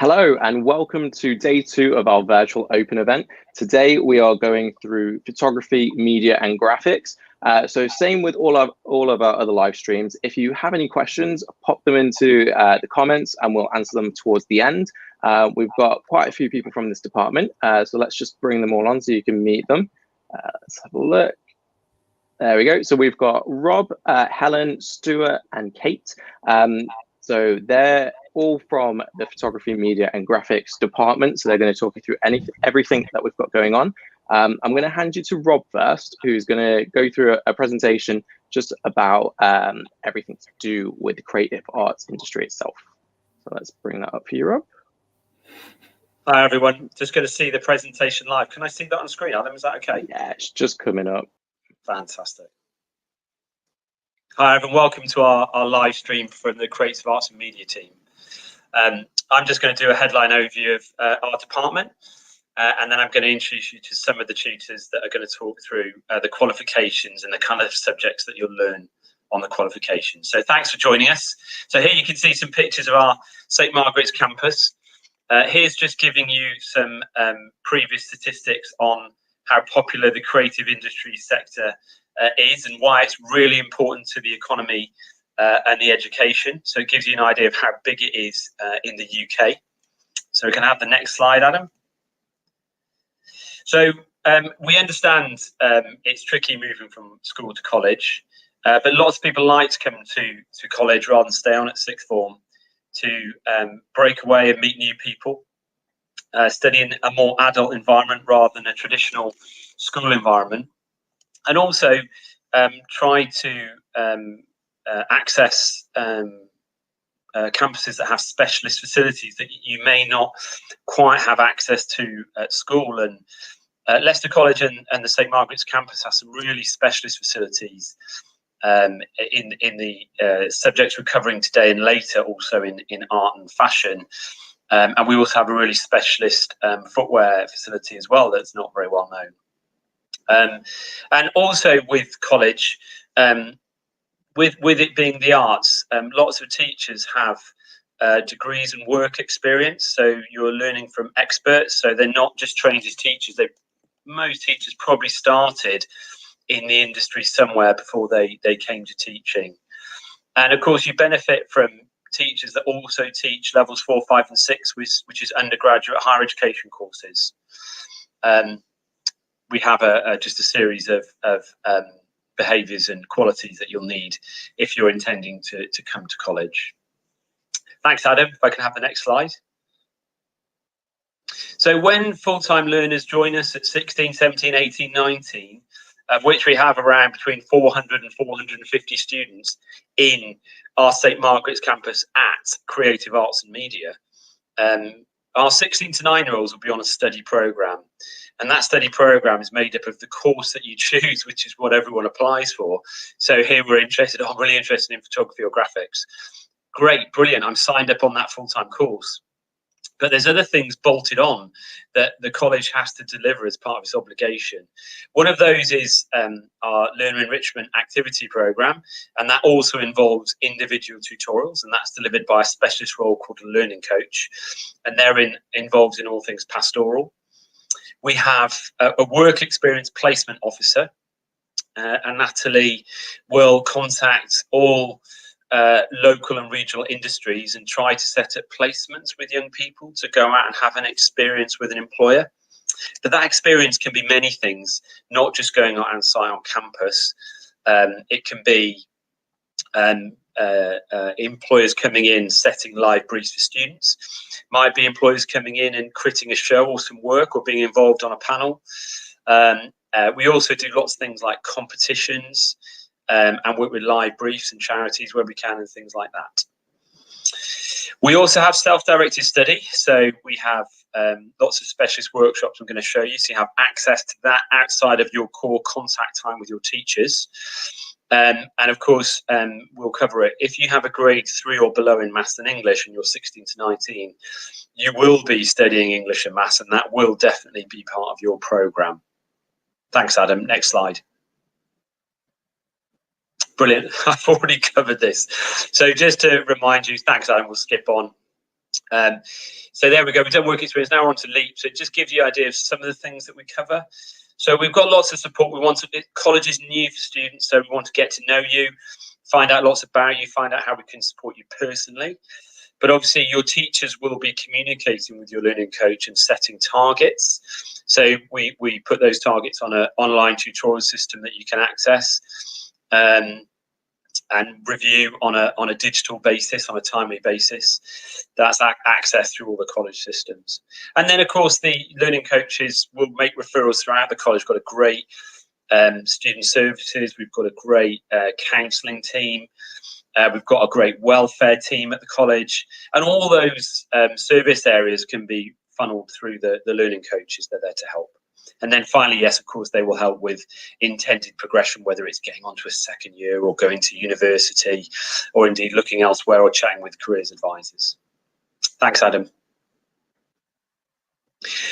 Hello and welcome to day 2 of our virtual open event. Today we are going through photography, media and graphics. So same with all of our other live streams. If you have any questions, pop them into the comments and we'll answer them towards the end. We've got quite a few people from this department, so let's just bring them all on so you can meet them. Let's have a look. There we go. So we've got Rob, Helen, Stuart and Kate. So they're all from the photography, media and graphics department. So they're going to talk you through everything that we've got going on. I'm going to hand you to Rob first, who's going to go through a presentation just about everything to do with the creative arts industry itself. So let's bring that up for you, Rob. Hi, everyone. Just going to see the presentation live. Can I see that on screen, Adam? Is that okay? Yeah, it's just coming up. Fantastic. Hi, everyone. Welcome to our live stream from the Creative Arts and Media team. I'm just going to do a headline overview of our department, and then I'm going to introduce you to some of the tutors that are going to talk through the qualifications and the kind of subjects that you'll learn on the qualifications. So thanks for joining us. So here you can see some pictures of our St Margaret's campus. Here's just giving you some previous statistics on how popular the creative industry sector is and why it's really important to the economy and the education. So it gives you an idea of how big it is in the UK. So we can have the next slide, Adam. So we understand it's tricky moving from school to college, but lots of people like to come to college rather than stay on at sixth form to break away and meet new people, study in a more adult environment rather than a traditional school environment, and also try to access campuses that have specialist facilities that you may not quite have access to at school. And Leicester College and the St Margaret's campus have some really specialist facilities in the subjects we're covering today and later, also in art and fashion. And we also have a really specialist footwear facility as well that's not very well known. And also with college, with it being the arts, lots of teachers have degrees and work experience. So you're learning from experts. So they're not just trained as teachers. Most teachers probably started in the industry somewhere before they came to teaching. And of course, you benefit from teachers that also teach levels 4, 5 and 6, which is undergraduate higher education courses. We have just a series of behaviours and qualities that you'll need if you're intending to come to college. Thanks, Adam. If I can have the next slide. So when full-time learners join us at 16, 17, 18, 19, of which we have around between 400 and 450 students in our St Margaret's campus at Creative Arts and Media, our 16 to 9-year-olds will be on a study programme. And that study programme is made up of the course that you choose, which is what everyone applies for. So here we're interested, I'm really interested in photography or graphics. Great, brilliant, I'm signed up on that full-time course. But there's other things bolted on that the college has to deliver as part of its obligation. One of those is our learner enrichment activity programme, and that also involves individual tutorials, and that's delivered by a specialist role called a learning coach, and they're involved in all things pastoral. We have a work experience placement officer, and Natalie will contact all local and regional industries and try to set up placements with young people to go out and have an experience with an employer. But that experience can be many things, not just going out on site on campus. It can be employers coming in, setting live briefs for students. Might be employers coming in and creating a show or some work or being involved on a panel. We also do lots of things like competitions, and work with live briefs and charities where we can and things like that. We also have self-directed study. So we have lots of specialist workshops I'm going to show you. So you have access to that outside of your core contact time with your teachers. And of course, we'll cover it. If you have a grade 3 or below in maths and English and you're 16 to 19, you will be studying English and maths, and that will definitely be part of your programme. Thanks, Adam. Next slide. Brilliant. I've already covered this. So just to remind you, thanks, Adam, we'll skip on. So there we go. We've done work experience. Now we're on to LEAP. So it just gives you an idea of some of the things that we cover. So we've got lots of support. College is new for students, so we want to get to know you, find out lots about you, find out how we can support you personally. But obviously your teachers will be communicating with your learning coach and setting targets. So we put those targets on an online tutorial system that you can access and review on a digital basis, on a timely basis. That's access through all the college systems. And then, of course, the learning coaches will make referrals throughout the college. We've got a great student services. We've got a great counselling team. We've got a great welfare team at the college. And all those service areas can be funneled through the learning coaches. They're there to help. And then finally, yes, of course, they will help with intended progression, whether it's getting onto a second year or going to university or indeed looking elsewhere or chatting with careers advisors. Thanks, Adam.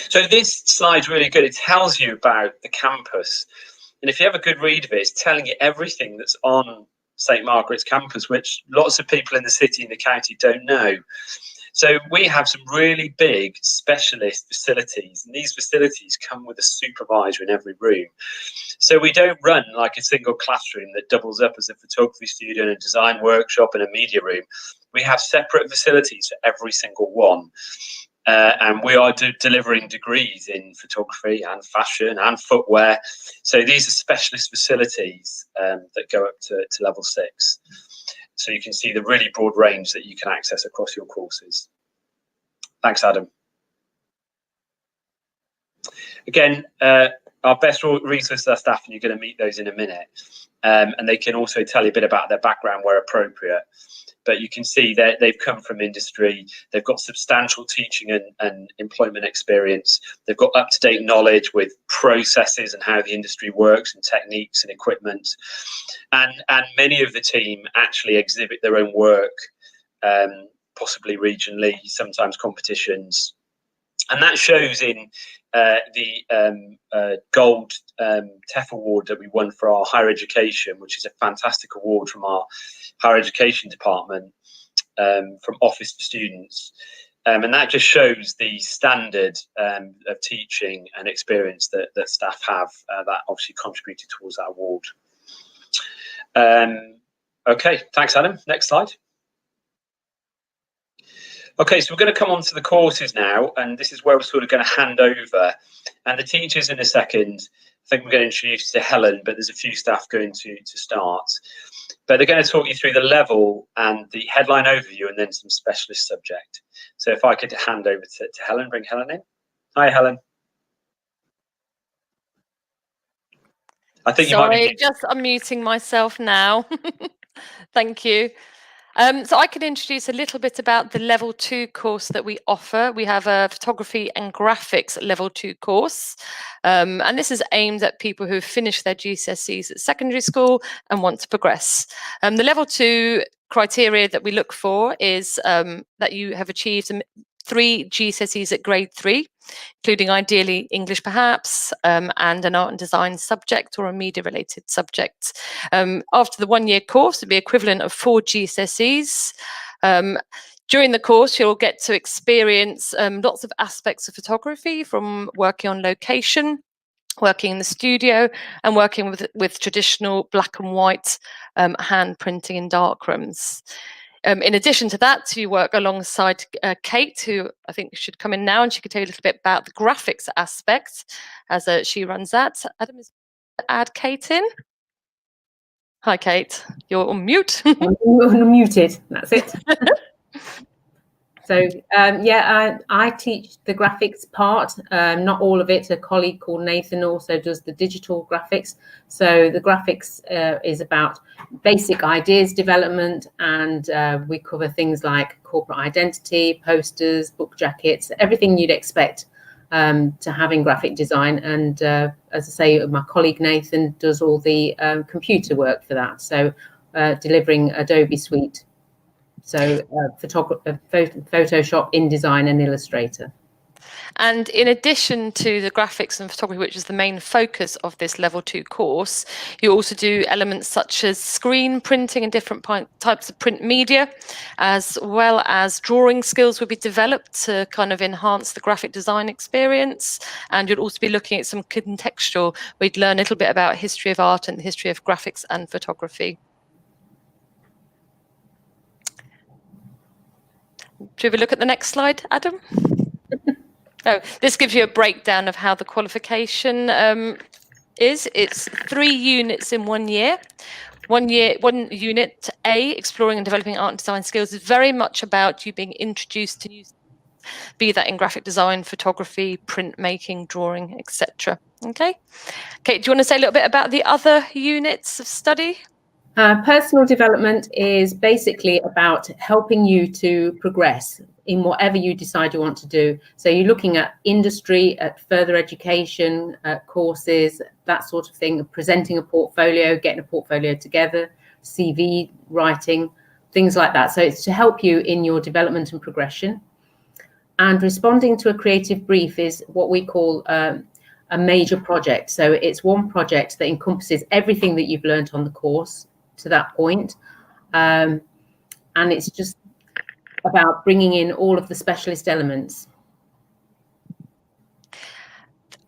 So this slide's really good. It tells you about the campus. And if you have a good read of it, it's telling you everything that's on St. Margaret's campus, which lots of people in the city and the county don't know. So we have some really big specialist facilities, and these facilities come with a supervisor in every room. So we don't run like a single classroom that doubles up as a photography studio and a design workshop and a media room. We have separate facilities for every single one. And we are delivering degrees in photography and fashion and footwear. So these are specialist facilities that go up to level 6. So you can see the really broad range that you can access across your courses. Thanks, Adam. Again, our best resources are staff, and you're going to meet those in a minute. And they can also tell you a bit about their background where appropriate. But you can see that they've come from industry. They've got substantial teaching and employment experience. They've got up-to-date knowledge with processes and how the industry works and techniques and equipment. And many of the team actually exhibit their own work, possibly regionally, sometimes competitions. And that shows in the Gold TEF Award that we won for our higher education, which is a fantastic award from our higher education department, from Office for Students. And that just shows the standard of teaching and experience that staff have that obviously contributed towards that award. Okay, thanks, Adam. Next slide. Okay, so we're going to come on to the courses now, and this is where we're sort of going to hand over. And the teachers in a second, I think we're going to introduce you to Helen, but there's a few staff going to start. But they're going to talk you through the level and the headline overview and then some specialist subject. So if I could hand over to Helen, bring Helen in. Hi, Helen. I think Sorry, you might be... just unmuting myself now. Thank you. So I can introduce a little bit about the level 2 course that we offer. We have a photography and graphics level 2 course. And this is aimed at people who've finished their GCSEs at secondary school and want to progress. The level 2 criteria that we look for is that you have achieved 3 GCSEs at grade 3, including ideally English perhaps, and an art and design subject or a media related subject. After the 1-year course, it'd be equivalent of 4 GCSEs. During the course, you'll get to experience lots of aspects of photography, from working on location, working in the studio, and working with traditional black and white hand printing in darkrooms. In addition to that, you work alongside Kate, who I think should come in now, and she could tell you a little bit about the graphics aspect as she runs that. Adam, is add Kate in? Hi, Kate. You're on mute. I'm muted. That's it. So yeah, I teach the graphics part, not all of it. A colleague called Nathan also does the digital graphics. So the graphics is about basic ideas development, and we cover things like corporate identity, posters, book jackets, everything you'd expect to have in graphic design. And as I say, my colleague Nathan does all the computer work for that. So delivering Adobe Suite. So Photoshop, InDesign and Illustrator. And in addition to the graphics and photography, which is the main focus of this level 2 course, you also do elements such as screen printing and different types of print media, as well as drawing skills will be developed to kind of enhance the graphic design experience. And you'll also be looking at some contextual, where you'd learn a little bit about history of art and the history of graphics and photography. Do you have a look at the next slide, Adam? Oh, this gives you a breakdown of how the qualification is. It's 3 units in 1 year. 1 unit A, exploring and developing art and design skills, is very much about you being introduced to new, be that in graphic design, photography, printmaking, drawing, etc. Okay. Kate, do you want to say a little bit about the other units of study? Personal development is basically about helping you to progress in whatever you decide you want to do. So you're looking at industry, at further education, courses, that sort of thing, presenting a portfolio, getting a portfolio together, CV writing, things like that. So it's to help you in your development and progression. And responding to a creative brief is what we call a major project. So it's one project that encompasses everything that you've learned on the course to that point. And it's just about bringing in all of the specialist elements.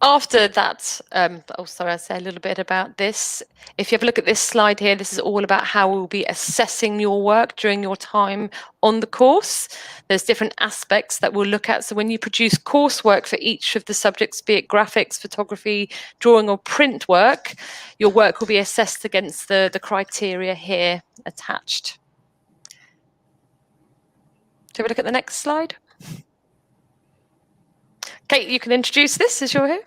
After that, I'll say a little bit about this. If you have a look at this slide here, this is all about how we'll be assessing your work during your time on the course. There's different aspects that we'll look at. So when you produce coursework for each of the subjects, be it graphics, photography, drawing or print work, your work will be assessed against the criteria here attached. Do you have a look at the next slide? Kate, you can introduce this as you're here.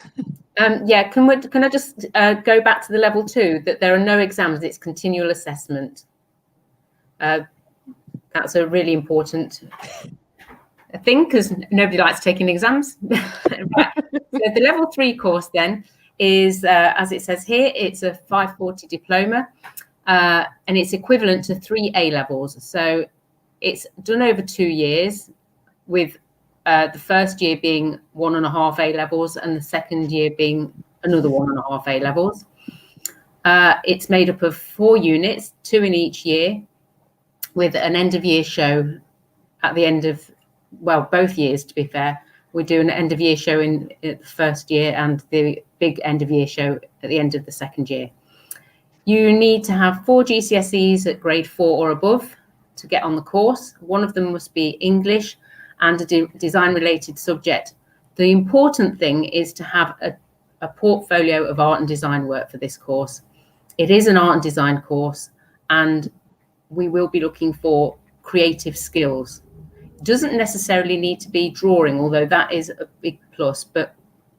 Yeah, can I just go back to the level 2, that there are no exams, it's continual assessment. That's a really important thing because nobody likes taking exams. Right. So the level 3 course then is, as it says here, it's a 540 diploma and it's equivalent to 3 A-levels. So it's done over 2 years with the first year being 1.5 A-levels and the second year being another 1.5 A-levels. It's made up of 4 units, 2 in each year, with an end-of-year show at the end of, well, both years, to be fair. We do an end-of-year show in the first year and the big end-of-year show at the end of the second year. You need to have 4 GCSEs at grade 4 or above to get on the course. One of them must be English and a design-related subject. The important thing is to have a portfolio of art and design work for this course. It is an art and design course, and we will be looking for creative skills. It doesn't necessarily need to be drawing, although that is a big plus, but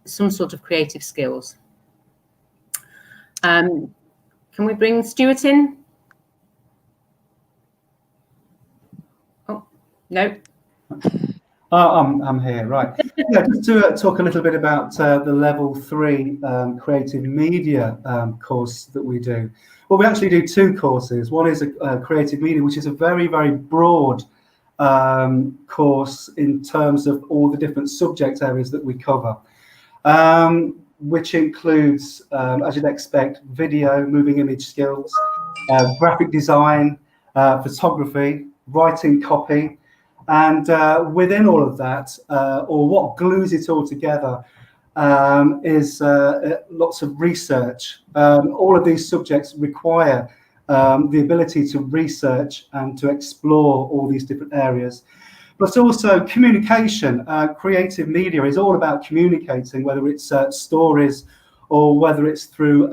some sort of creative skills. Can we bring Stuart in? Oh, no. I'm here, right. Yeah, just to talk a little bit about the level 3 creative media course that we do. Well, we actually do 2 courses. One is a creative media, which is a very, very broad course in terms of all the different subject areas that we cover, which includes, as you'd expect, video, moving image skills, graphic design, photography, writing copy, and within all of that, or what glues it all together, is lots of research. All of these subjects require the ability to research and to explore all these different areas. But also communication. Creative media is all about communicating, whether it's stories or whether it's through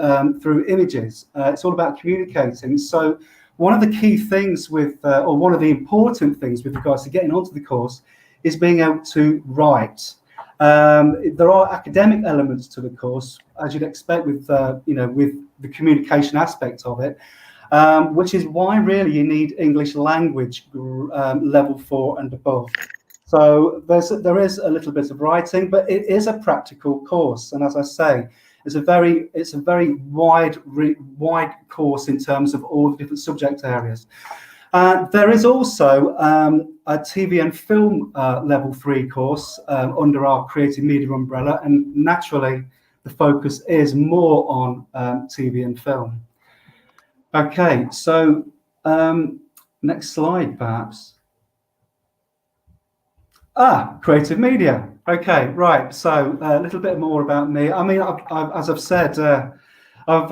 images. It's all about communicating. So one of the key things with, or one of the important things with regards to getting onto the course is being able to write. There are academic elements to the course, as you'd expect with, with the communication aspect of it, which is why really you need English language level 4 and above. So there is a little bit of writing, but it is a practical course. And as I say, it's a very wide course in terms of all the different subject areas. There is also a TV and film level 3 course under our creative media umbrella, and naturally the focus is more on TV and film. Okay, so next slide perhaps. Creative media. Okay, right. So a little bit more about me. I mean, as I've said, I've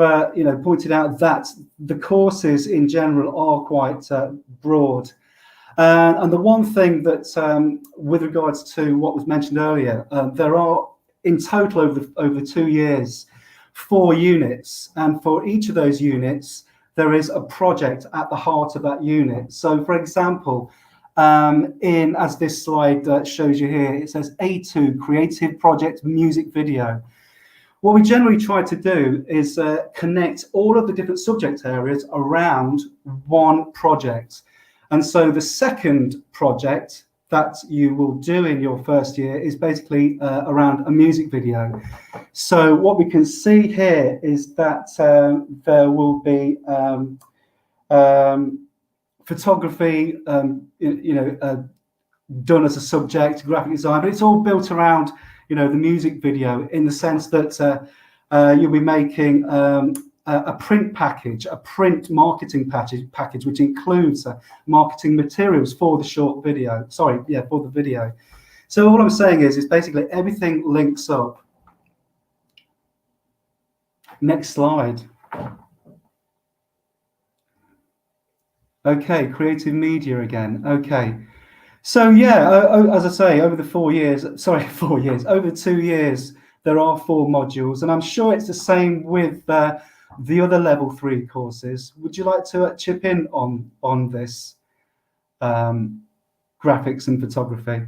pointed out that the courses in general are quite broad. And the one thing that, with regards to what was mentioned earlier, there are in total over 2 years 4 units, and for each of those units there is a project at the heart of that unit. So, for example, as this slide shows you here, it says A2 Creative Project Music Video. What we generally try to do is connect all of the different subject areas around one project. And so the second project that you will do in your first year is basically around a music video. So what we can see here is that there will be photography, done as a subject, graphic design, but it's all built around, the music video, in the sense that you'll be making a print package, a print marketing package, which includes marketing materials for the short video. For the video. So all I'm saying is basically everything links up. Next slide. Okay, creative media again. Okay. So as I say, over the 4 years, over 2 years, there are 4 modules, and I'm sure it's the same with the other level 3 courses. Would you like to chip in on this, graphics and photography?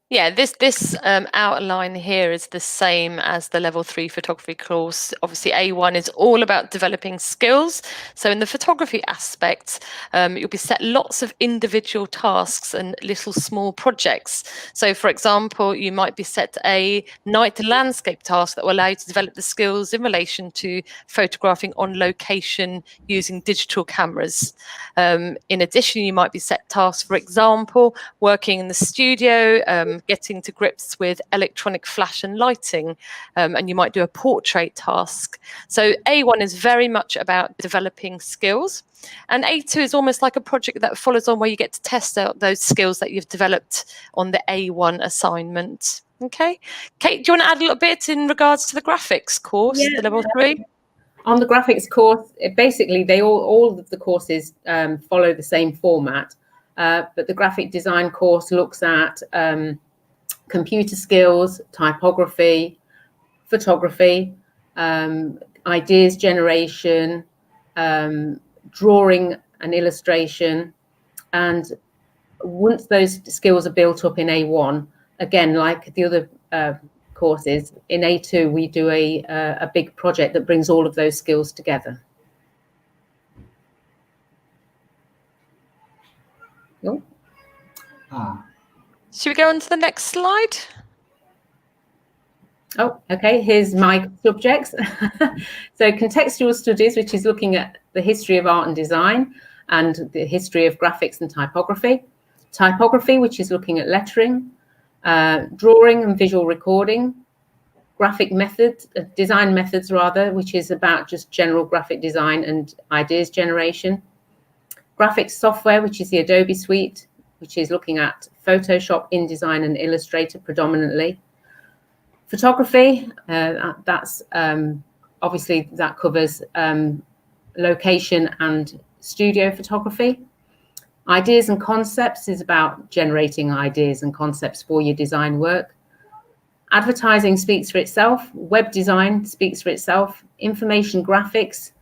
Yeah, this outline here is the same as the level 3 photography course. Obviously, A1 is all about developing skills. So in the photography aspect, you'll be set lots of individual tasks and little small projects. So for example, you might be set a night landscape task that will allow you to develop the skills in relation to photographing on location using digital cameras. In addition, you might be set tasks, for example, working in the studio, getting to grips with electronic flash and lighting, and you might do a portrait task. So A1 is very much about developing skills, and A2 is almost like a project that follows on, where you get to test out those skills that you've developed on the A1 assignment. Okay, Kate, do you want to add a little bit in regards to the graphics course, the level 3? On the graphics course, basically all of the courses follow the same format, but the graphic design course looks at computer skills, typography, photography, ideas generation, drawing and illustration. And once those skills are built up in A1, again, like the other courses, in A2 we do a big project that brings all of those skills together. Oh. Should we go on to the next slide? Oh, okay, here's my subjects. So contextual studies, which is looking at the history of art and design and the history of graphics and typography. Typography, which is looking at lettering, drawing and visual recording. Graphic methods, design methods rather, which is about just general graphic design and ideas generation. Graphics software, which is the Adobe suite, which is looking at Photoshop, InDesign and Illustrator predominantly. Photography, that's obviously that covers location and studio photography. Ideas and concepts is about generating ideas and concepts for your design work. Advertising speaks for itself. Web design speaks for itself. Information graphics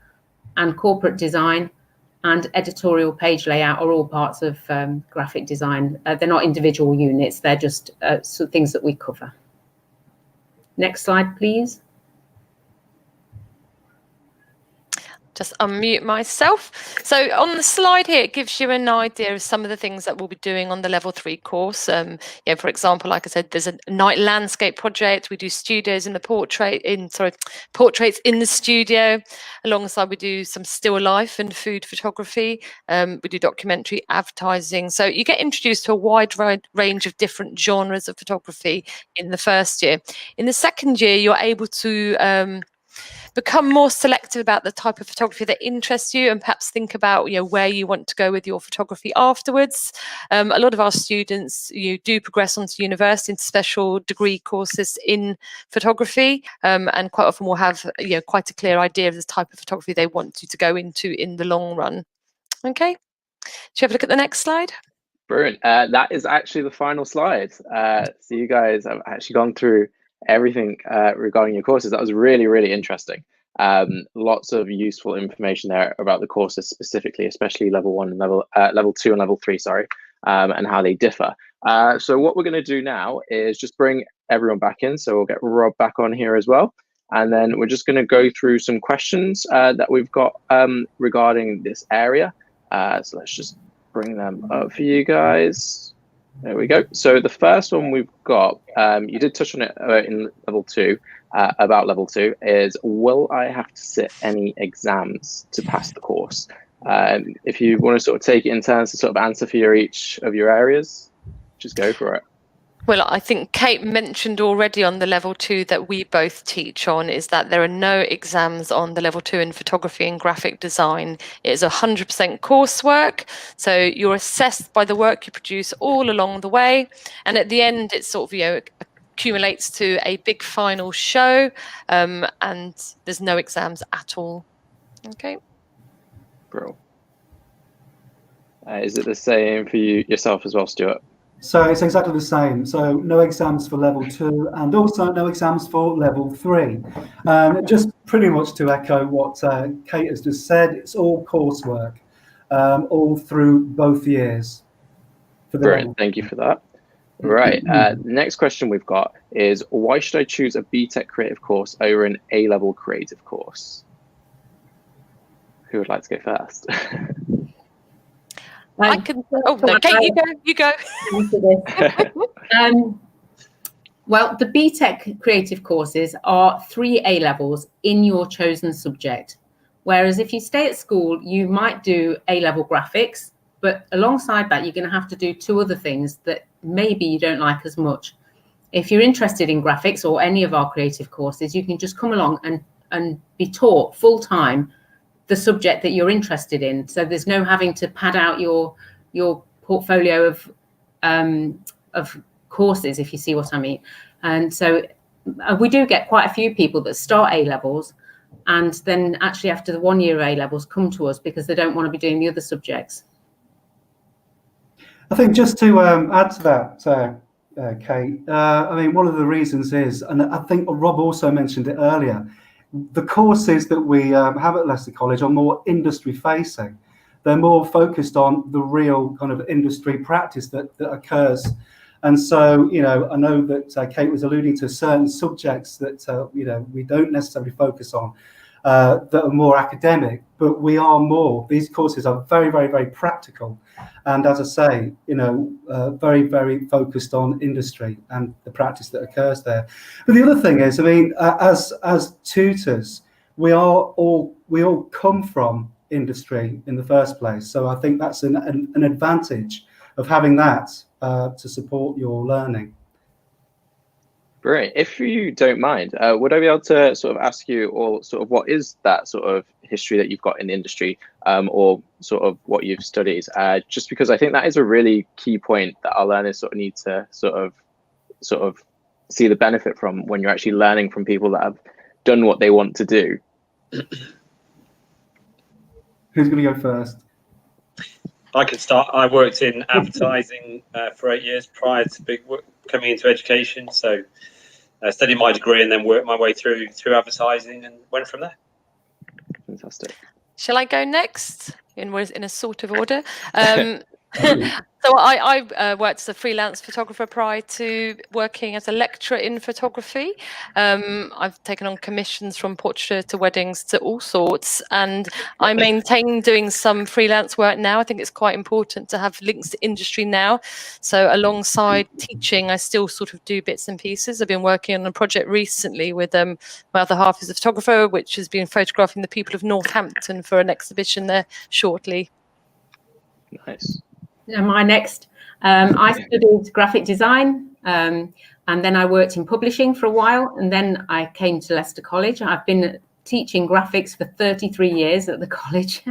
and corporate design and editorial page layout are all parts of graphic design. They're not individual units. They're just things that we cover. Next slide, please. just unmute myself. So on the slide here, it gives you an idea of some of the things that we'll be doing on the level 3 course. For example, like I said, there's a night landscape project. We do studios in the portraits in the studio. Alongside, we do some still life and food photography. We do documentary advertising. So you get introduced to a wide range of different genres of photography in the first year. In the second year, you're able to become more selective about the type of photography that interests you, and perhaps think about where you want to go with your photography afterwards. A lot of our students do progress onto university into special degree courses in photography, and quite often will have quite a clear idea of the type of photography they want to go into in the long run. Okay, should we have a look at the next slide? Brilliant. That is actually the final slide. So you guys have actually gone through everything regarding your courses. That was really, really interesting. Lots of useful information there about the courses specifically, especially level 1 and level 2 and level 3, sorry, and how they differ. So what we're going to do now is just bring everyone back in. So we'll get Rob back on here as well. And then we're just going to go through some questions that we've got regarding this area. So let's just bring them up for you guys. There we go. So the first one we've got, you did touch on it in level 2, about level 2, is will I have to sit any exams to pass the course? If you want to sort of take it in turns to sort of answer for each of your areas, just go for it. Well, I think Kate mentioned already on the level 2 that we both teach on is that there are no exams on the level 2 in photography and graphic design. It is 100% coursework. So you're assessed by the work you produce all along the way. And at the end, it sort of, accumulates to a big final show, and there's no exams at all. Okay. Bro. Is it the same for yourself as well, Stuart? So it's exactly the same. So no exams for level 2 and also no exams for level 3. Just pretty much to echo what Kate has just said, it's all coursework, all through both years. Brilliant, thank you for that. Right, next question we've got is, why should I choose a BTEC creative course over an A-level creative course? Who would like to go first? I can. Oh no, Kate, you go. Well, the BTEC creative courses are 3 A levels in your chosen subject. Whereas if you stay at school, you might do A-level graphics, but alongside that, you're going to have to do 2 other things that maybe you don't like as much. If you're interested in graphics or any of our creative courses, you can just come along and be taught full time the subject that you're interested in. So there's no having to pad out your portfolio of courses, if you see what I mean. And so we do get quite a few people that start A levels and then actually after the 1 year A levels come to us because they don't want to be doing the other subjects. I think just to add to that, Kate, I mean, one of the reasons is, and I think Rob also mentioned it earlier, the courses that we have at Leicester College are more industry facing. They're more focused on the real kind of industry practice that occurs. And so, I know that Kate was alluding to certain subjects that, we don't necessarily focus on that are more academic, but we are more, these courses are very, very, very practical. And as I say, very, very focused on industry and the practice that occurs there. But the other thing is, I mean, as tutors, we all come from industry in the first place. So I think that's an advantage of having that to support your learning. Great. If you don't mind, would I be able to sort of ask you, or sort of what is that sort of history that you've got in the industry, or sort of what you've studied? Just because I think that is a really key point that our learners sort of need to sort of see the benefit from when you're actually learning from people that have done what they want to do. Who's going to go first? I can start. I worked in advertising for 8 years prior to coming into education. So I studied my degree and then worked my way through advertising and went from there. Fantastic. Shall I go next in a sort of order? So I worked as a freelance photographer prior to working as a lecturer in photography. I've taken on commissions from portrait to weddings to all sorts, and I maintain doing some freelance work now. I think it's quite important to have links to industry now. So alongside teaching, I still sort of do bits and pieces. I've been working on a project recently with my other half is a photographer, which has been photographing the people of Northampton for an exhibition there shortly. Nice. My next, I studied graphic design, and then I worked in publishing for a while, and then I came to Leicester College. I've been teaching graphics for 33 years at the college,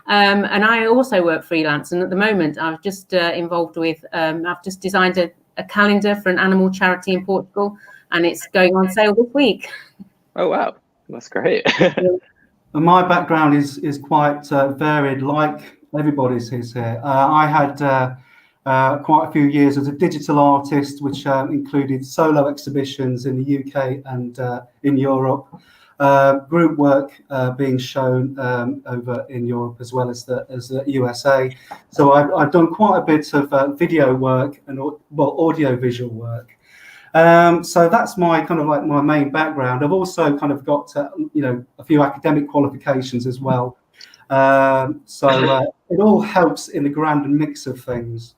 and I also work freelance. And at the moment, I've just involved with, I've just designed a calendar for an animal charity in Portugal, and it's going on sale this week. Oh wow, that's great. And my background is quite varied, like everybody's here. I had quite a few years as a digital artist, which included solo exhibitions in the UK and in Europe, group work being shown over in Europe as well as the USA. So I've done quite a bit of video work and audio visual work. So that's my kind of like my main background. I've also kind of got a few academic qualifications as well. So it all helps in the grand mix of things.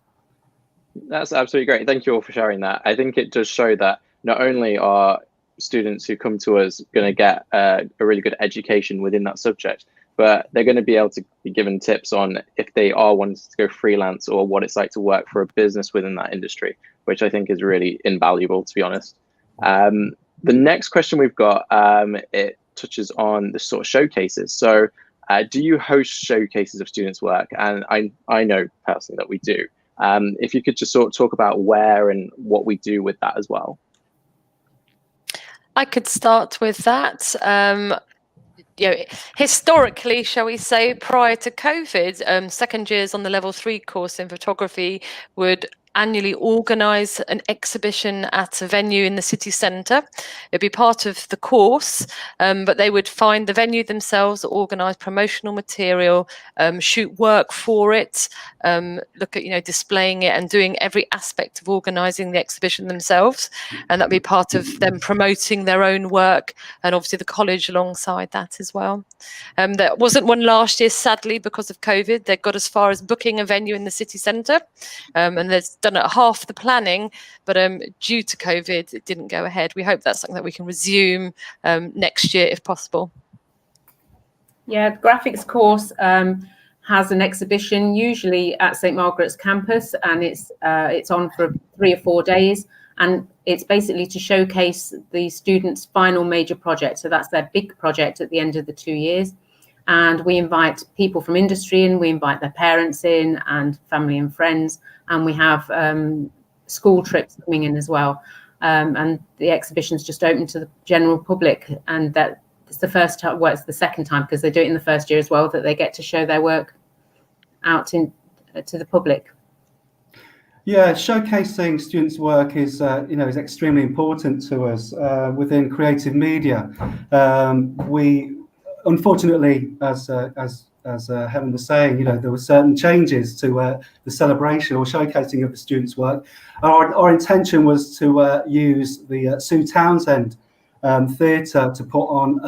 That's absolutely great. Thank you all for sharing that. I think it does show that not only are students who come to us going to get a really good education within that subject, but they're going to be able to be given tips on if they are wanting to go freelance or what it's like to work for a business within that industry, which I think is really invaluable, to be honest. The next question we've got, it touches on the sort of showcases. So do you host showcases of students' work? And I know personally that we do. If you could just sort of talk about where and what we do with that as well. I could start with that. Historically, shall we say, prior to COVID, second years on the level 3 course in photography would annually organise an exhibition at a venue in the city centre. It'd be part of the course, but they would find the venue themselves, organise promotional material, shoot work for it, look at displaying it and doing every aspect of organising the exhibition themselves, and that'd be part of them promoting their own work, and obviously the college alongside that as well. There wasn't one last year, sadly, because of COVID. They got as far as booking a venue in the city centre, and there's done at half the planning, but due to COVID, it didn't go ahead. We hope that's something that we can resume next year if possible. Yeah, the graphics course has an exhibition usually at St Margaret's campus, and it's on for 3 or 4 days, and it's basically to showcase the students' final major project. So that's their big project at the end of the 2 years. And we invite people from industry in, we invite their parents in and family and friends, and we have school trips coming in as well. And the exhibition's just open to the general public, and that it's the first time, well, it's the second time, because they do it in the first year as well, that they get to show their work out to the public. Yeah, showcasing students' work is extremely important to us within creative media. We, unfortunately, as Helen was saying, there were certain changes to the celebration or showcasing of the students' work. Our intention was to use the Sue Townsend Theatre to put on,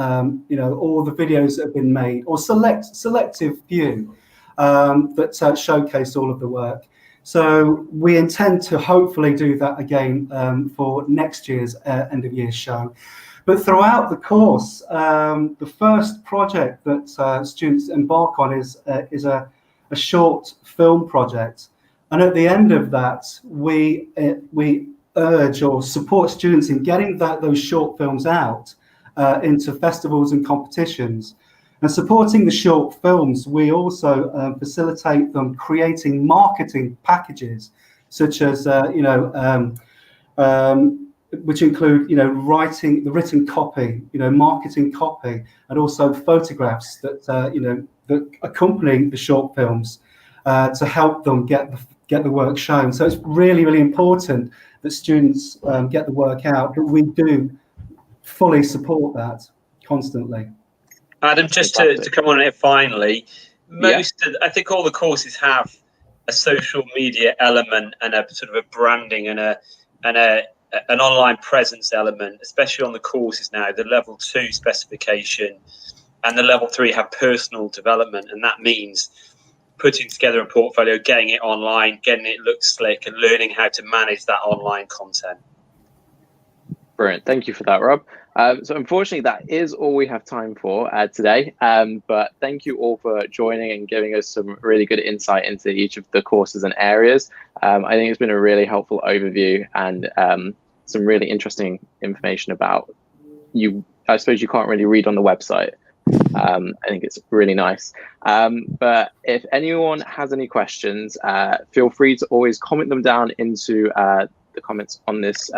all the videos that have been made, or selective few that showcase all of the work. So we intend to hopefully do that again for next year's end of year show. But throughout the course, the first project that students embark on is a short film project. And at the end of that, we urge or support students in getting those short films out into festivals and competitions. And supporting the short films, we also facilitate them creating marketing packages, such as which include writing the written copy, marketing copy, and also photographs that that accompany the short films to help them get the work shown. So it's really, really important that students get the work out, but we do fully support that constantly. Adam, just to come on it finally, I think all the courses have a social media element and a sort of a branding and an online presence element, especially on the courses now. The level 2 specification and the level 3 have personal development, and that means putting together a portfolio, getting it online, getting it look slick, and learning how to manage that online content. Brilliant. Thank you for that, Rob. So unfortunately, that is all we have time for today. But thank you all for joining and giving us some really good insight into each of the courses and areas. I think it's been a really helpful overview and some really interesting information about you. I suppose you can't really read on the website. I think it's really nice. But if anyone has any questions, feel free to always comment them down into the comments on this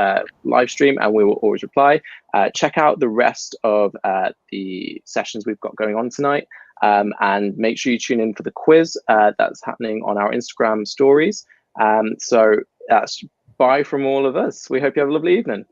live stream, and we will always reply. Check out the rest of the sessions we've got going on tonight, and make sure you tune in for the quiz that's happening on our Instagram stories. So that's bye from all of us. We hope you have a lovely evening.